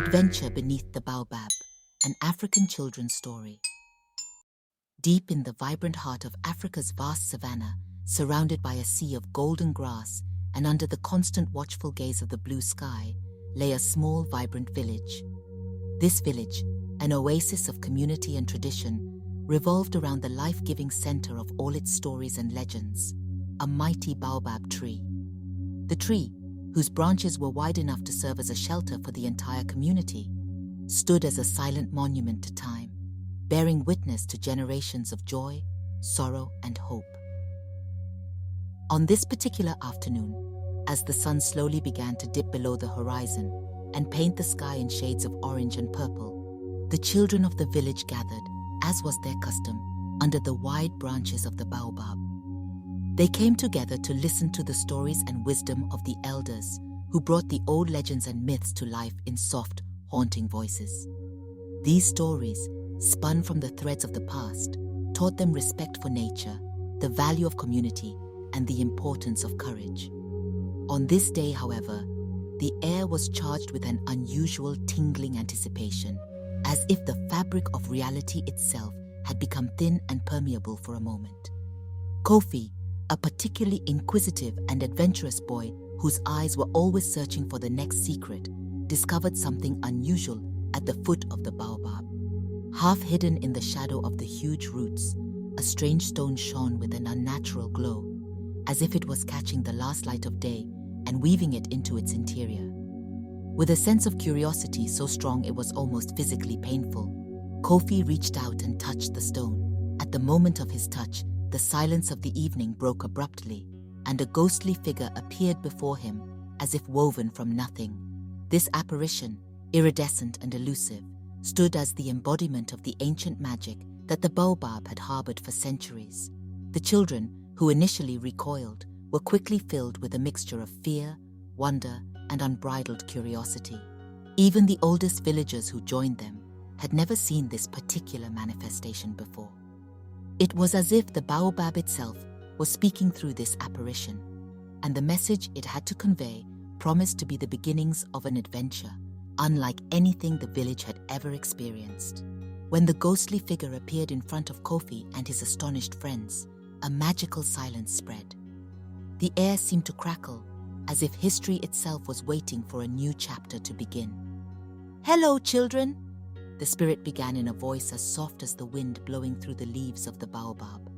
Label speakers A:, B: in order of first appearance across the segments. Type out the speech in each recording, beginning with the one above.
A: Adventure Beneath the Baobab, an African children's story. Deep in the vibrant heart of Africa's vast savanna, surrounded by a sea of golden grass and under the constant watchful gaze of the blue sky, lay a small, vibrant village. This village, an oasis of community and tradition, revolved around the life-giving center of all its stories and legends, a mighty baobab tree. The tree, whose branches were wide enough to serve as a shelter for the entire community, stood as a silent monument to time, bearing witness to generations of joy, sorrow, and hope. On this particular afternoon, as the sun slowly began to dip below the horizon and paint the sky in shades of orange and purple, the children of the village gathered, as was their custom, under the wide branches of the baobab. They came together to listen to the stories and wisdom of the elders who brought the old legends and myths to life in soft, haunting voices. These stories, spun from the threads of the past, taught them respect for nature, the value of community, and the importance of courage. On this day, however, the air was charged with an unusual tingling anticipation, as if the fabric of reality itself had become thin and permeable for a moment. Kofi, a particularly inquisitive and adventurous boy whose eyes were always searching for the next secret, discovered something unusual at the foot of the baobab. Half hidden in the shadow of the huge roots, a strange stone shone with an unnatural glow, as if it was catching the last light of day and weaving it into its interior. With a sense of curiosity so strong it was almost physically painful, Kofi reached out and touched the stone. At the moment of his touch, the silence of the evening broke abruptly, and a ghostly figure appeared before him, as if woven from nothing. This apparition, iridescent and elusive, stood as the embodiment of the ancient magic that the baobab had harbored for centuries. The children, who initially recoiled, were quickly filled with a mixture of fear, wonder, and unbridled curiosity. Even the oldest villagers who joined them had never seen this particular manifestation before. It was as if the baobab itself was speaking through this apparition, and the message it had to convey promised to be the beginnings of an adventure unlike anything the village had ever experienced. When the ghostly figure appeared in front of Kofi and his astonished friends, a magical silence spread. The air seemed to crackle, as if history itself was waiting for a new chapter to begin. "Hello, children," the spirit began in a voice as soft as the wind blowing through the leaves of the baobab.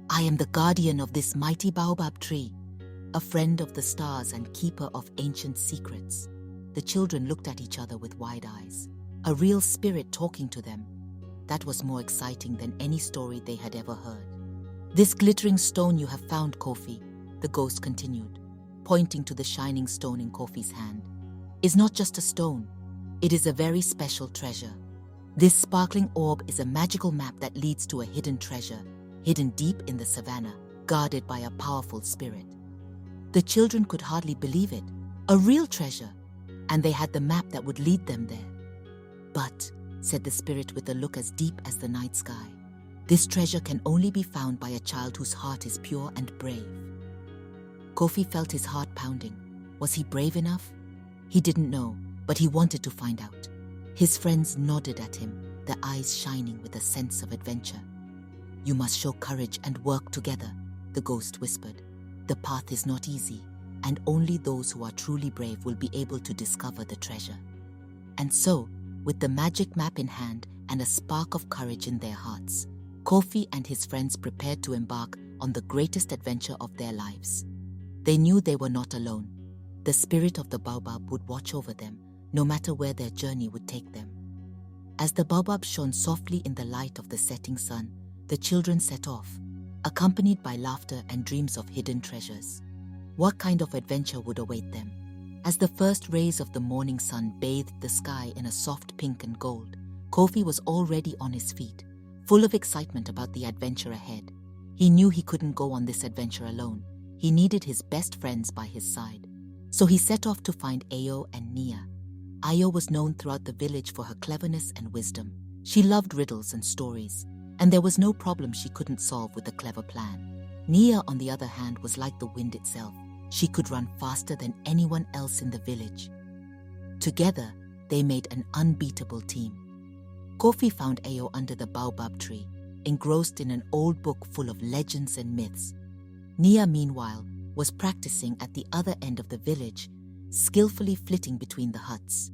A: "I am the guardian of this mighty baobab tree, a friend of the stars and keeper of ancient secrets." The children looked at each other with wide eyes. A real spirit talking to them. That was more exciting than any story they had ever heard. "This glittering stone you have found, Kofi," the ghost continued, pointing to the shining stone in Kofi's hand, "is not just a stone. It is a very special treasure. This sparkling orb is a magical map that leads to a hidden treasure, hidden deep in the savannah, guarded by a powerful spirit." The children could hardly believe it. A real treasure, and they had the map that would lead them there. "But," said the spirit with a look as deep as the night sky, "this treasure can only be found by a child whose heart is pure and brave." Kofi felt his heart pounding. Was he brave enough? He didn't know, but he wanted to find out. His friends nodded at him, their eyes shining with a sense of adventure. "You must show courage and work together," the ghost whispered. "The path is not easy, and only those who are truly brave will be able to discover the treasure." And so, with the magic map in hand and a spark of courage in their hearts, Kofi and his friends prepared to embark on the greatest adventure of their lives. They knew they were not alone. The spirit of the baobab would watch over them, no matter where their journey would take them. As the baobab shone softly in the light of the setting sun, the children set off, accompanied by laughter and dreams of hidden treasures. What kind of adventure would await them? As the first rays of the morning sun bathed the sky in a soft pink and gold, Kofi was already on his feet, full of excitement about the adventure ahead. He knew he couldn't go on this adventure alone. He needed his best friends by his side. So he set off to find Ayo and Nia. Ayo was known throughout the village for her cleverness and wisdom. She loved riddles and stories, and there was no problem she couldn't solve with a clever plan. Nia, on the other hand, was like the wind itself. She could run faster than anyone else in the village. Together, they made an unbeatable team. Kofi found Ayo under the baobab tree, engrossed in an old book full of legends and myths. Nia, meanwhile, was practicing at the other end of the village, skillfully flitting between the huts.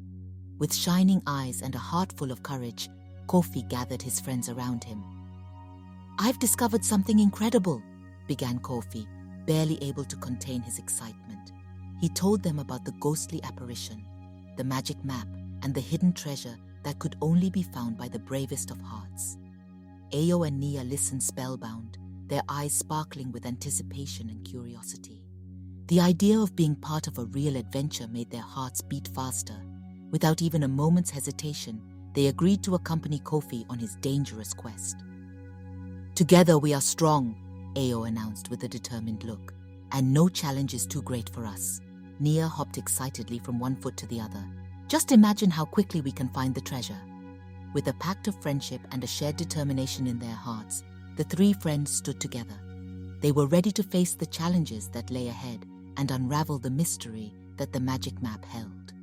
A: With shining eyes and a heart full of courage, Kofi gathered his friends around him. "I've discovered something incredible," began Kofi, barely able to contain his excitement. He told them about the ghostly apparition, the magic map, and the hidden treasure that could only be found by the bravest of hearts. Ayo and Nia listened spellbound, their eyes sparkling with anticipation and curiosity. The idea of being part of a real adventure made their hearts beat faster. Without even a moment's hesitation, they agreed to accompany Kofi on his dangerous quest. "Together we are strong," Ayo announced with a determined look. "And no challenge is too great for us." Nia hopped excitedly from one foot to the other. "Just imagine how quickly we can find the treasure." With a pact of friendship and a shared determination in their hearts, the three friends stood together. They were ready to face the challenges that lay ahead and unravel the mystery that the magic map held.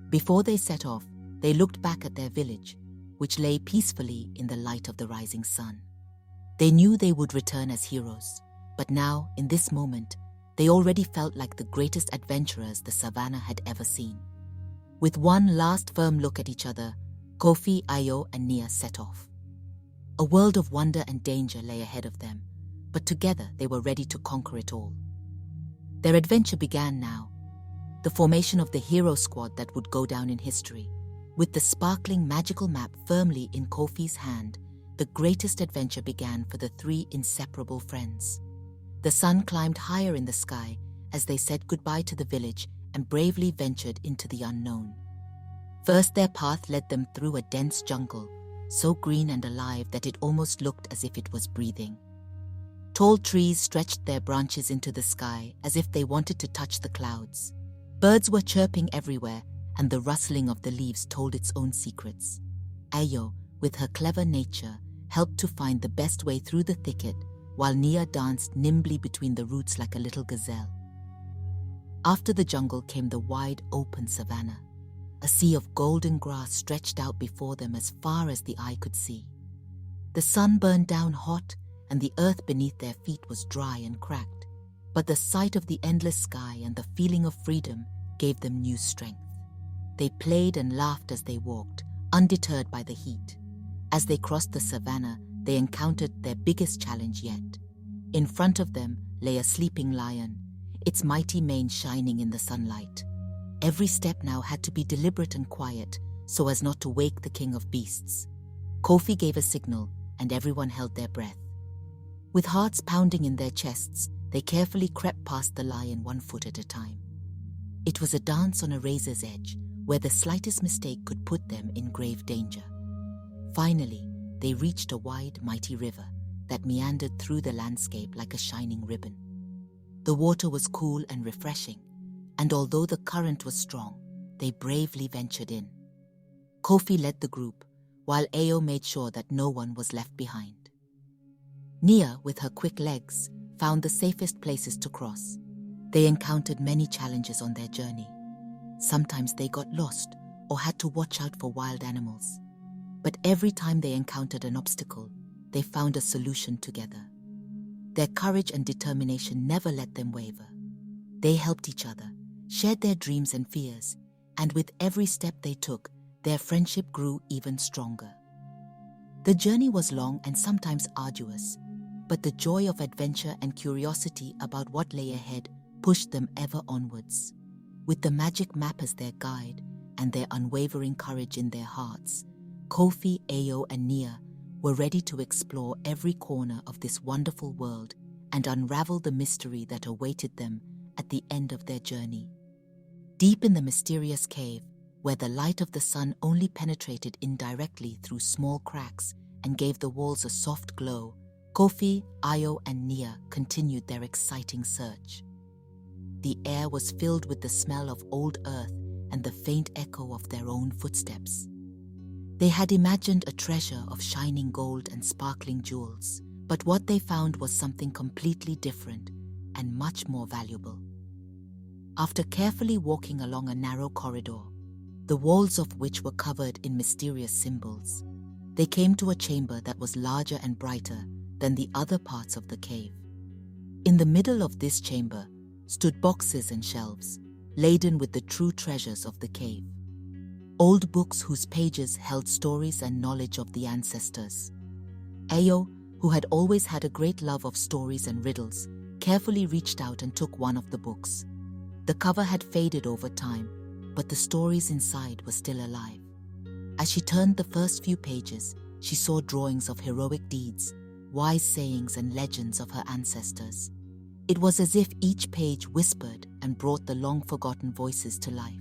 A: Before they set off, they looked back at their village, which lay peacefully in the light of the rising sun. They knew they would return as heroes, but now, in this moment, they already felt like the greatest adventurers the savannah had ever seen. With one last firm look at each other, Kofi, Ayo, and Nia set off. A world of wonder and danger lay ahead of them, but together they were ready to conquer it all. Their adventure began now, the formation of the hero squad that would go down in history. With the sparkling magical map firmly in Kofi's hand, the greatest adventure began for the three inseparable friends. The sun climbed higher in the sky as they said goodbye to the village and bravely ventured into the unknown. First, their path led them through a dense jungle, so green and alive that it almost looked as if it was breathing. Tall trees stretched their branches into the sky as if they wanted to touch the clouds. Birds were chirping everywhere, and the rustling of the leaves told its own secrets. Ayo, with her clever nature, helped to find the best way through the thicket, while Nia danced nimbly between the roots like a little gazelle. After the jungle came the wide, open savanna. A sea of golden grass stretched out before them as far as the eye could see. The sun burned down hot, and the earth beneath their feet was dry and cracked. But the sight of the endless sky and the feeling of freedom gave them new strength. They played and laughed as they walked, undeterred by the heat. As they crossed the savanna, they encountered their biggest challenge yet. In front of them lay a sleeping lion, its mighty mane shining in the sunlight. Every step now had to be deliberate and quiet, so as not to wake the king of beasts. Kofi gave a signal, and everyone held their breath. With hearts pounding in their chests, they carefully crept past the lion 1 foot at a time. It was a dance on a razor's edge, where the slightest mistake could put them in grave danger. Finally, they reached a wide, mighty river that meandered through the landscape like a shining ribbon. The water was cool and refreshing, and although the current was strong, they bravely ventured in. Kofi led the group, while Ayo made sure that no one was left behind. Nia, with her quick legs, found the safest places to cross. They encountered many challenges on their journey. Sometimes they got lost or had to watch out for wild animals. But every time they encountered an obstacle, they found a solution together. Their courage and determination never let them waver. They helped each other, shared their dreams and fears, and with every step they took, their friendship grew even stronger. The journey was long and sometimes arduous, but the joy of adventure and curiosity about what lay ahead pushed them ever onwards. With the magic map as their guide and their unwavering courage in their hearts, Kofi, Ayo, and Nia were ready to explore every corner of this wonderful world and unravel the mystery that awaited them at the end of their journey. Deep in the mysterious cave, where the light of the sun only penetrated indirectly through small cracks and gave the walls a soft glow, Kofi, Ayo, and Nia continued their exciting search. The air was filled with the smell of old earth and the faint echo of their own footsteps. They had imagined a treasure of shining gold and sparkling jewels, but what they found was something completely different and much more valuable. After carefully walking along a narrow corridor, the walls of which were covered in mysterious symbols. They came to a chamber that was larger and brighter than the other parts of the cave. In the middle of this chamber stood boxes and shelves, laden with the true treasures of the cave. Old books whose pages held stories and knowledge of the ancestors. Ayo, who had always had a great love of stories and riddles, carefully reached out and took one of the books. The cover had faded over time, but the stories inside were still alive. As she turned the first few pages, she saw drawings of heroic deeds, wise sayings and legends of her ancestors. It was as if each page whispered and brought the long-forgotten voices to life.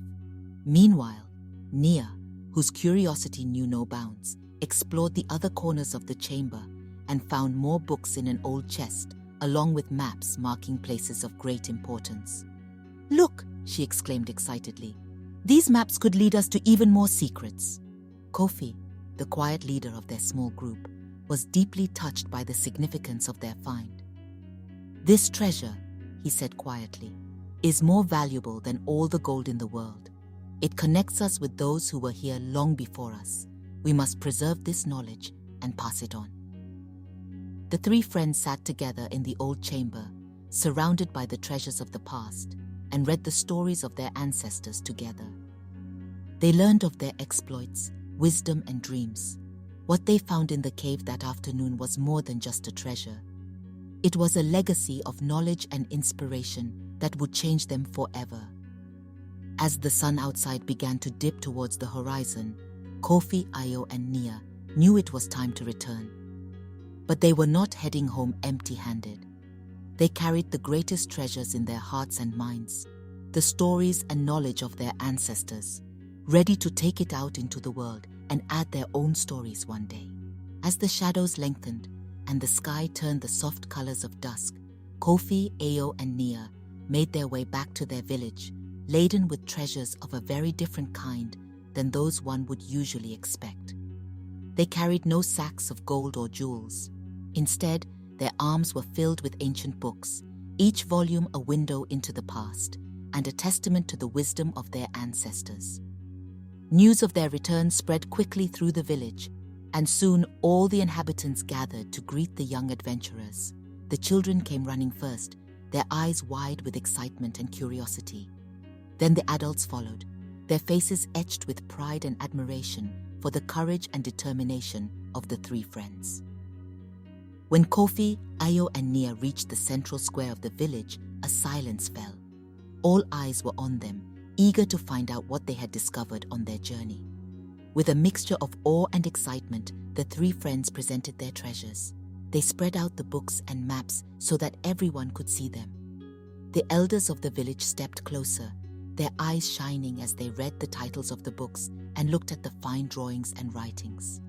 A: Meanwhile, Nia, whose curiosity knew no bounds, explored the other corners of the chamber and found more books in an old chest, along with maps marking places of great importance. "Look," she exclaimed excitedly. "These maps could lead us to even more secrets." Kofi, the quiet leader of their small group, was deeply touched by the significance of their find. "This treasure," he said quietly, "is more valuable than all the gold in the world. It connects us with those who were here long before us. We must preserve this knowledge and pass it on." The three friends sat together in the old chamber, surrounded by the treasures of the past, and read the stories of their ancestors together. They learned of their exploits, wisdom and dreams. What they found in the cave that afternoon was more than just a treasure. It was a legacy of knowledge and inspiration that would change them forever. As the sun outside began to dip towards the horizon, Kofi, Ayo and Nia knew it was time to return. But they were not heading home empty-handed. They carried the greatest treasures in their hearts and minds, the stories and knowledge of their ancestors, ready to take it out into the world and add their own stories one day. As the shadows lengthened and the sky turned the soft colors of dusk, Kofi, Ayo and Nia made their way back to their village, laden with treasures of a very different kind than those one would usually expect. They carried no sacks of gold or jewels. Instead, their arms were filled with ancient books, each volume a window into the past and a testament to the wisdom of their ancestors. News of their return spread quickly through the village, and soon all the inhabitants gathered to greet the young adventurers. The children came running first, their eyes wide with excitement and curiosity. Then the adults followed, their faces etched with pride and admiration for the courage and determination of the three friends. When Kofi, Ayo and Nia reached the central square of the village, a silence fell. All eyes were on them, eager to find out what they had discovered on their journey. With a mixture of awe and excitement, the three friends presented their treasures. They spread out the books and maps so that everyone could see them. The elders of the village stepped closer, their eyes shining as they read the titles of the books and looked at the fine drawings and writings.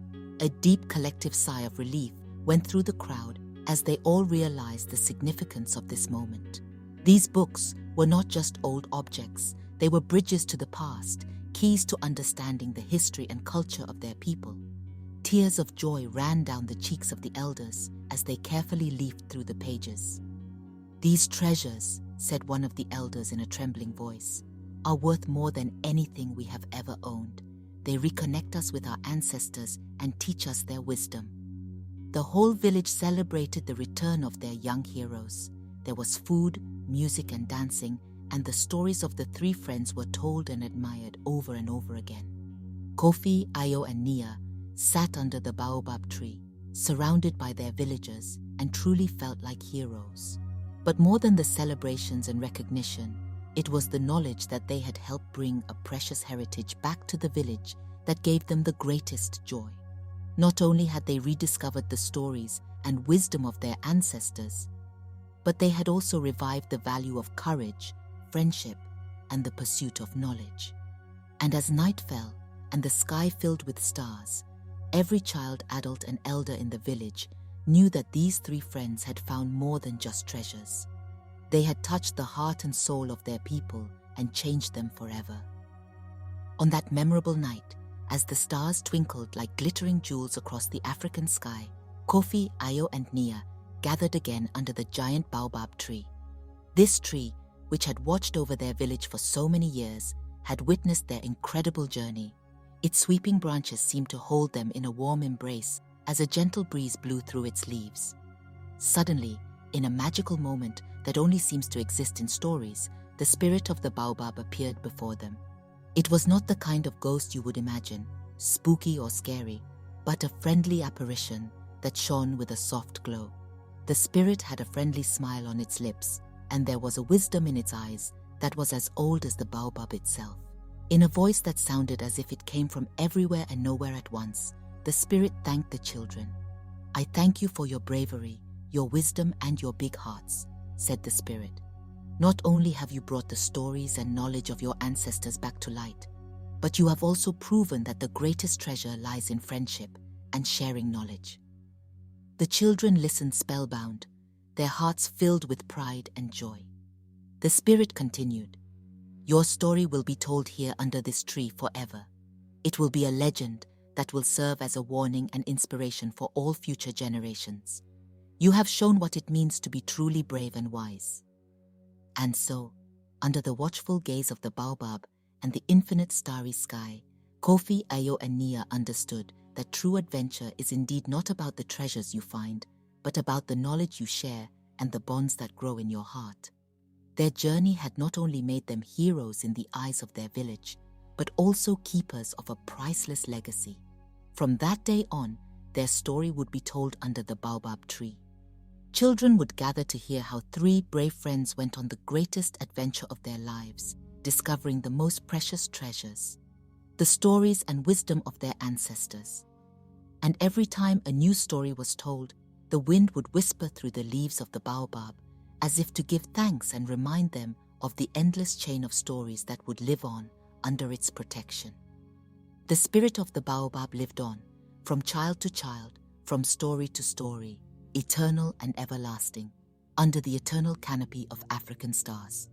A: A deep collective sigh of relief went through the crowd as they all realized the significance of this moment. These books were not just old objects, they were bridges to the past, keys to understanding the history and culture of their people. Tears of joy ran down the cheeks of the elders as they carefully leafed through the pages. "These treasures," said one of the elders in a trembling voice, "are worth more than anything we have ever owned. They reconnect us with our ancestors and teach us their wisdom." The whole village celebrated the return of their young heroes. There was food, music and dancing, and the stories of the three friends were told and admired over and over again. Kofi, Ayo and Nia sat under the baobab tree, surrounded by their villagers, and truly felt like heroes. But more than the celebrations and recognition, it was the knowledge that they had helped bring a precious heritage back to the village that gave them the greatest joy. Not only had they rediscovered the stories and wisdom of their ancestors, but they had also revived the value of courage, friendship, and the pursuit of knowledge. And as night fell and the sky filled with stars, every child, adult, and elder in the village knew that these three friends had found more than just treasures. They had touched the heart and soul of their people and changed them forever. On that memorable night, as the stars twinkled like glittering jewels across the African sky, Kofi, Ayo, and Nia gathered again under the giant baobab tree. This tree, which had watched over their village for so many years, had witnessed their incredible journey. Its sweeping branches seemed to hold them in a warm embrace as a gentle breeze blew through its leaves. Suddenly, in a magical moment that only seems to exist in stories, the spirit of the baobab appeared before them. It was not the kind of ghost you would imagine, spooky or scary, but a friendly apparition that shone with a soft glow. The spirit had a friendly smile on its lips, and there was a wisdom in its eyes that was as old as the baobab itself. In a voice that sounded as if it came from everywhere and nowhere at once, the spirit thanked the children. "I thank you for your bravery, your wisdom, and your big hearts," said the spirit. "Not only have you brought the stories and knowledge of your ancestors back to light, but you have also proven that the greatest treasure lies in friendship and sharing knowledge." The children listened spellbound, their hearts filled with pride and joy. The spirit continued, "Your story will be told here under this tree forever. It will be a legend that will serve as a warning and inspiration for all future generations. You have shown what it means to be truly brave and wise." And so, under the watchful gaze of the baobab and the infinite starry sky, Kofi, Ayo, and Nia understood that true adventure is indeed not about the treasures you find, but about the knowledge you share and the bonds that grow in your heart. Their journey had not only made them heroes in the eyes of their village, but also keepers of a priceless legacy. From that day on, their story would be told under the baobab tree. Children would gather to hear how three brave friends went on the greatest adventure of their lives, discovering the most precious treasures, the stories and wisdom of their ancestors. And every time a new story was told, the wind would whisper through the leaves of the baobab, as if to give thanks and remind them of the endless chain of stories that would live on under its protection. The spirit of the baobab lived on, from child to child, from story to story, eternal and everlasting, under the eternal canopy of African stars.